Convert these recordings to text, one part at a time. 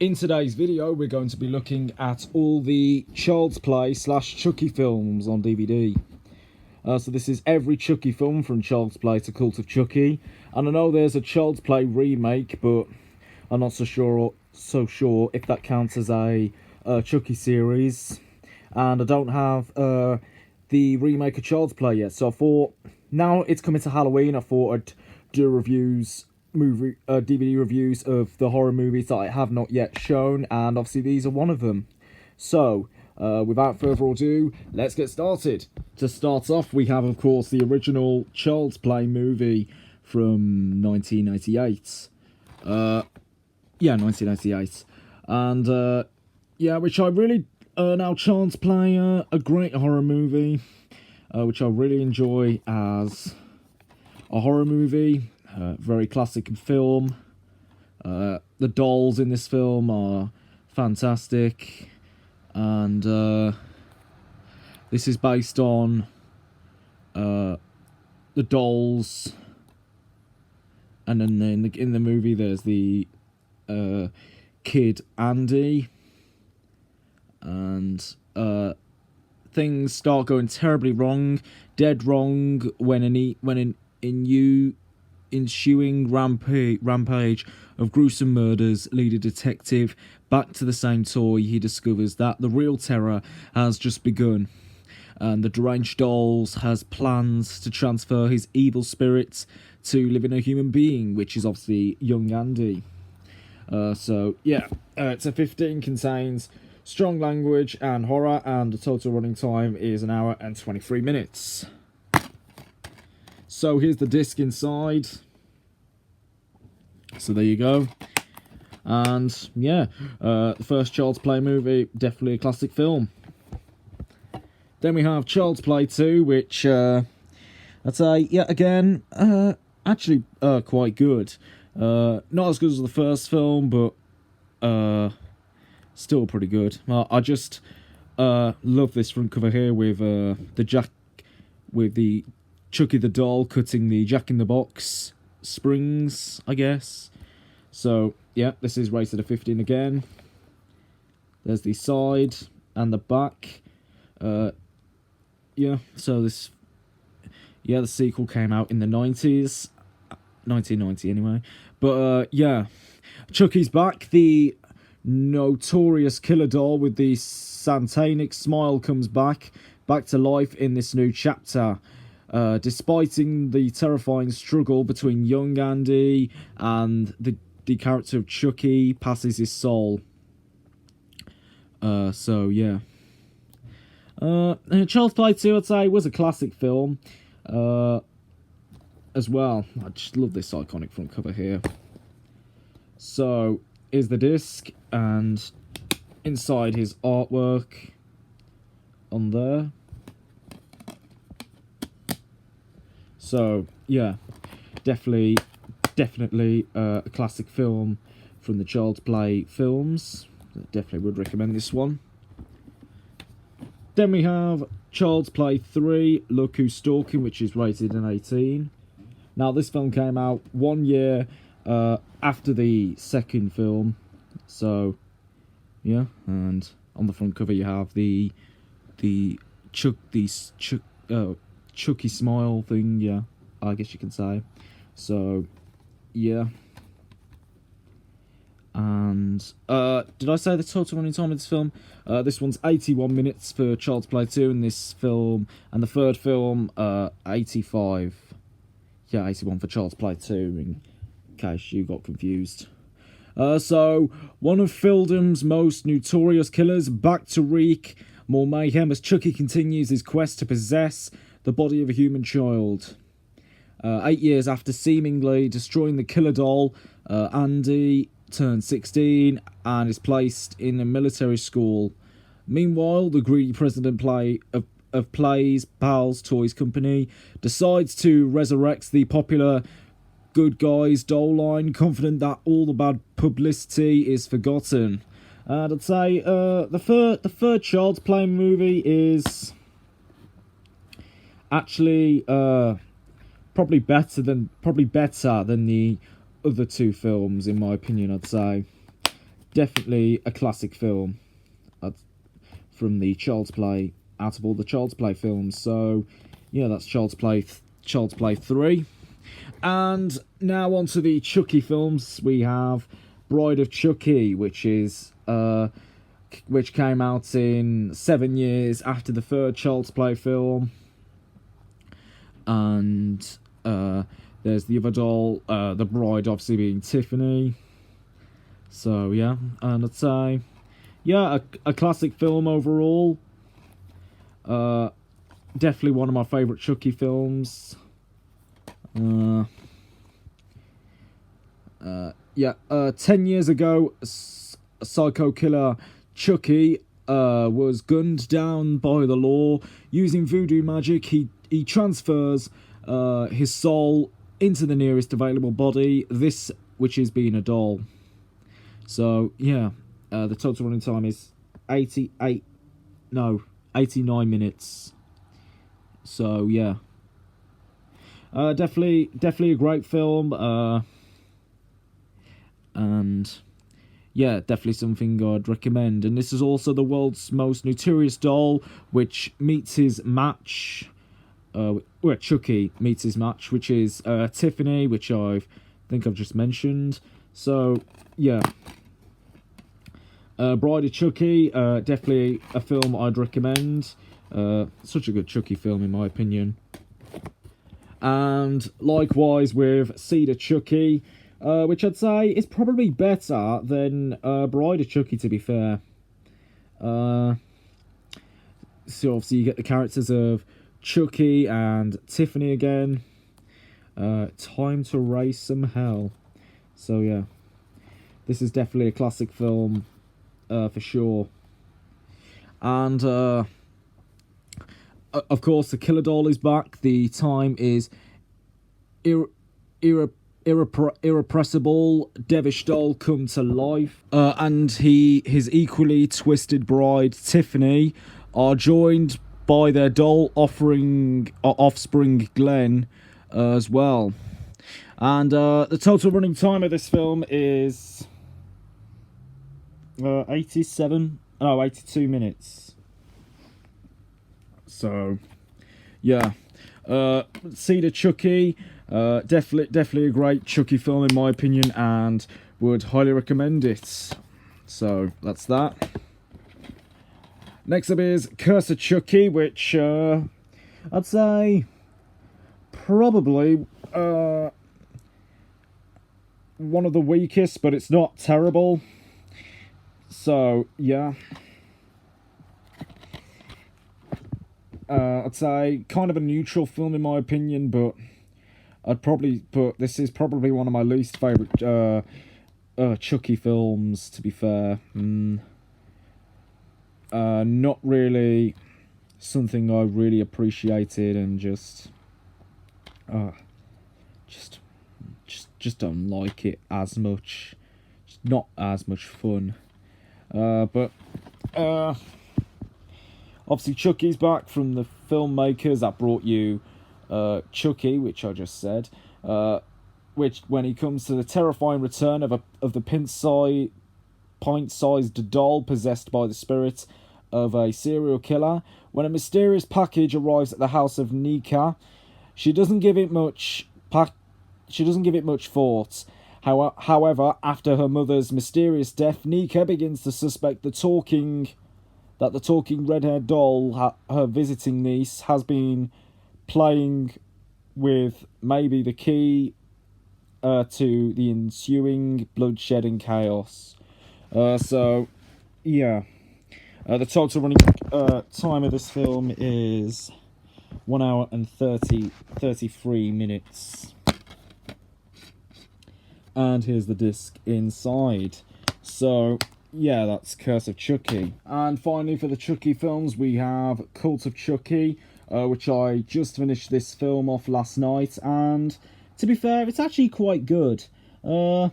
In today's video, we're going to be looking at all the Child's Play / Chucky films on DVD. So this is every Chucky film from Child's Play to Cult of Chucky. And I know there's a Child's Play remake, but I'm not so sure if that counts as a Chucky series. And I don't have the remake of Child's Play yet. So I thought, now it's coming to Halloween, I thought I'd do DVD reviews of the horror movies that I have not yet shown, and obviously these are one of them. So, without further ado, let's get started. To start off, we have, of course, the original Child's Play movie from 1988. 1988. And, which I really... now, Child's Play, a great horror movie, which I really enjoy as a horror movie. Very classic film. The dolls in this film are fantastic, and this is based on the dolls. And then in the movie, there's the kid Andy, and things start going terribly wrong, dead wrong, when an ensuing rampage of gruesome murders lead a detective back to the same toy. He discovers that the real terror has just begun, and the deranged dolls has plans to transfer his evil spirit to live in a human being, which is obviously young Andy. It's a 15, contains strong language and horror, and the total running time is 1 hour and 23 minutes. So here's the disc inside. So there you go. And the first Child's Play movie, definitely a classic film. Then we have Child's Play 2, which I'd say, again, actually quite good. Not as good as the first film, but still pretty good. I just love this front cover here with the Chucky the doll cutting the Jack-in-the-Box springs, I guess. So, this is rated a 15 again. There's the side and the back. So this... the sequel came out in the 90s. 1990, anyway. But, Chucky's back. The notorious killer doll with the satanic smile comes back to life in this new chapter. Despite the terrifying struggle between young Andy and the character of Chucky passes his soul. Child's Play 2, I'd say, was a classic film as well. I just love this iconic front cover here. So, here's the disc, and inside his artwork on there. So, definitely a classic film from the Child's Play films. Definitely would recommend this one. Then we have Child's Play 3, Look Who's Stalking, which is rated an 18. Now, this film came out 1 year after the second film. So, and on the front cover you have the Chucky smile thing, I guess you can say. So, and did I say the total running time of this film? This one's 81 minutes for Child's Play 2, and this film, and the third film, 85. 81 for Child's Play 2, in case you got confused. So, one of Film's most notorious killers, back to wreak more mayhem as Chucky continues his quest to possess the body of a human child. 8 years after seemingly destroying the killer doll, Andy turns 16 and is placed in a military school. Meanwhile, the greedy president of Play's Pals Toys Company decides to resurrect the popular Good Guys doll line, confident that all the bad publicity is forgotten. And I'd say the third Child's Play movie is actually probably better than the other two films, in my opinion, I'd say. definitely a classic film from the Child's Play, out of all the Child's Play films. So yeah, that's Child's Play 3. And now on to the Chucky films. We have Bride of Chucky, which came out in 7 years after the third Child's Play film. And there's the other doll, the bride obviously being Tiffany. So yeah, and I'd say, yeah, a classic film overall. Definitely one of my favourite Chucky films. Yeah, 10 years ago, psycho killer Chucky was gunned down by the law. Using voodoo magic, he transfers his soul into the nearest available body, this which is being a doll. So yeah, the total running time is 89 minutes. So yeah, definitely a great film, and yeah, definitely something I'd recommend. And this is also the world's most notorious doll, which meets his match, where Chucky meets his match, which is Tiffany, which I think I've just mentioned. So yeah, Bride of Chucky, definitely a film I'd recommend. Such a good Chucky film in my opinion. And likewise with Seed of Chucky, which I'd say is probably better than Bride of Chucky, to be fair. So obviously you get the characters of Chucky and Tiffany again. Time to raise some hell. So yeah, this is definitely a classic film, for sure. And of course, the Killer Doll is back. The time is irrepressible Devish Doll come to life, and his equally twisted bride Tiffany are joined by their doll offspring Glenn as well. And the total running time of this film is 82 minutes. So yeah, Seed of Chucky, definitely a great Chucky film in my opinion, and would highly recommend it. So that's that. Next up is Curse of Chucky, which I'd say probably one of the weakest, but it's not terrible. So yeah, I'd say kind of a neutral film in my opinion, but this is probably one of my least favourite Chucky films, to be fair. Not really something I really appreciated, and just don't like it as much. Just not as much fun. But obviously Chucky's back from the filmmakers that brought you Chucky, which I just said. Which, when he comes to the terrifying return of the pint-sized doll possessed by the spirit of a serial killer. When a mysterious package arrives at the house of Nika, she doesn't give it much thought. However, after her mother's mysterious death, Nika begins to suspect the talking red-haired doll, her visiting niece, has been playing with maybe the key to the ensuing bloodshed and chaos. So, yeah. The total running time of this film is 1 hour and 33 minutes. And here's the disc inside. So, yeah, that's Curse of Chucky. And finally, for the Chucky films, we have Cult of Chucky, which I just finished this film off last night, and to be fair, it's actually quite good. Not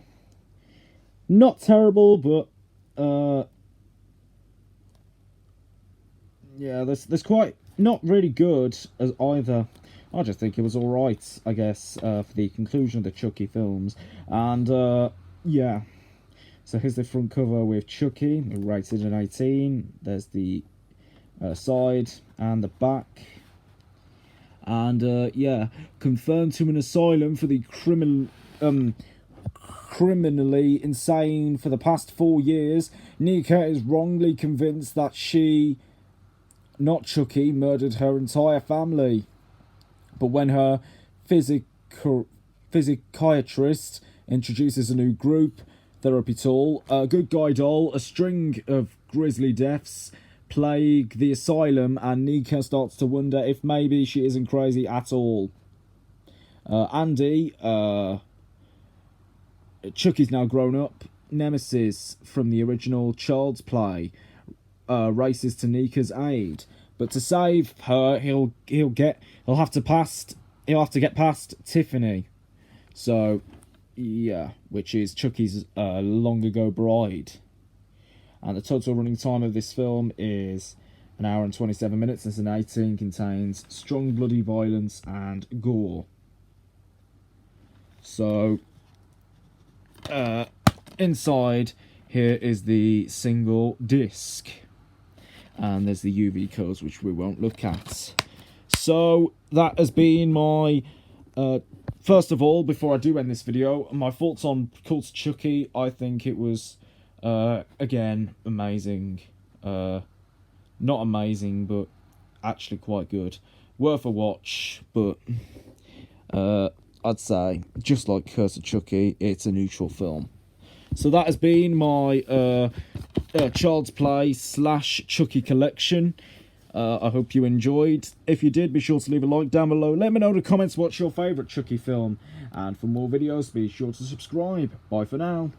terrible, but yeah, there's quite not really good as either. I just think it was alright, I guess, for the conclusion of the Chucky films. And yeah, So here's the front cover with Chucky, rated an 18. There's the side and the back. And yeah, confirmed to an asylum for the criminally insane for the past 4 years. Nika is wrongly convinced that she, not Chucky, murdered her entire family. But when her psychiatrist introduces a new group therapy tool, a good guy doll, a string of grisly deaths plague the asylum, and Nika starts to wonder if maybe she isn't crazy at all. Andy, Chucky's now grown up nemesis from the original Child's Play, races to Nika's aid, but to save her, he'll have to get past Tiffany. So, yeah, which is Chucky's long ago bride. And the total running time of this film is 1 hour and 27 minutes. It's an 18, contains strong bloody violence and gore. So, inside here is the single disc, and there's the UV codes, which we won't look at. So that has been my first of all, before I do end this video, my thoughts on Cult of Chucky. I think it was again amazing, not amazing, but actually quite good, worth a watch. But I'd say, just like Curse of Chucky, it's a neutral film. So that has been my Child's Play / Chucky collection. I hope you enjoyed. If you did, be sure to leave a like down below. Let me know in the comments what's your favourite Chucky film. And for more videos, be sure to subscribe. Bye for now.